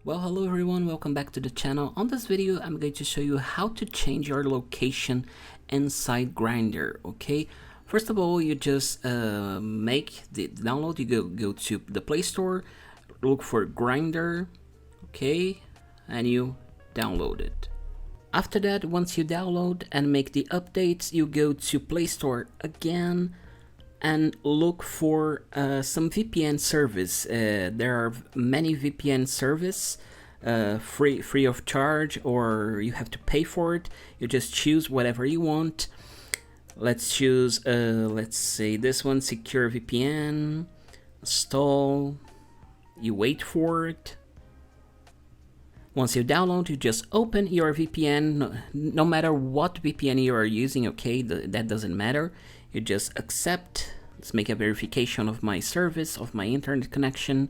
Well, hello everyone, welcome back to the channel. On this video, I'm going to show you how to change your location inside Grindr, okay? First of all, you just make the download, you go to the Play Store, look for Grindr, okay? And you download it. After that, once you download and make the updates, you go to Play Store again, and look for some VPN service. There are many VPN service, free of charge, or you have to pay for it. You just choose whatever you want. Let's choose, let's say this one, Secure VPN. Install. You wait for it. Once you download, you just open your VPN, no matter what VPN you are using, okay, that doesn't matter. You just accept. Let's make a verification of my service, of my internet connection.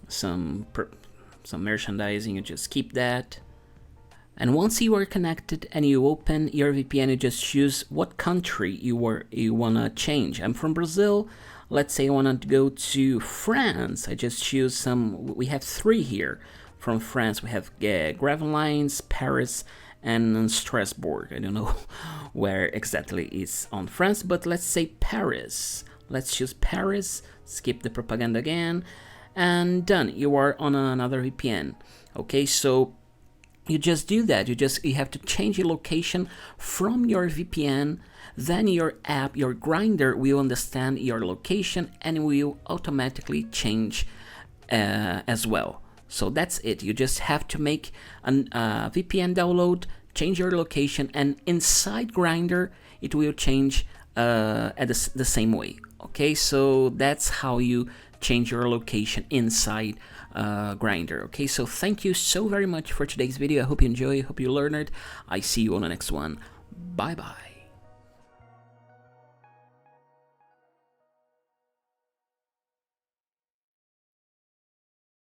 Some merchandising, you just keep that. And once you are connected and you open your VPN, you just choose what country you wanna change. I'm from Brazil. Let's say I want to go to France. I just choose some. We have 3 here from France. We have Gravelines, Paris, and Strasbourg. I don't know where exactly it's on France, but let's say Paris. Let's choose Paris. Skip the propaganda again, and done. You are on another VPN. Okay, so you just do that. You have to change your location from your VPN. Then your app, your Grindr, will understand your location and will automatically change as well. So that's it. You just have to make a VPN download, change your location, and inside Grindr, it will change at the same way. Okay, so that's how you change your location inside Grindr. Okay, so thank you so very much for today's video. I hope you enjoy, hope you learned it. I see you on the next one. Bye bye.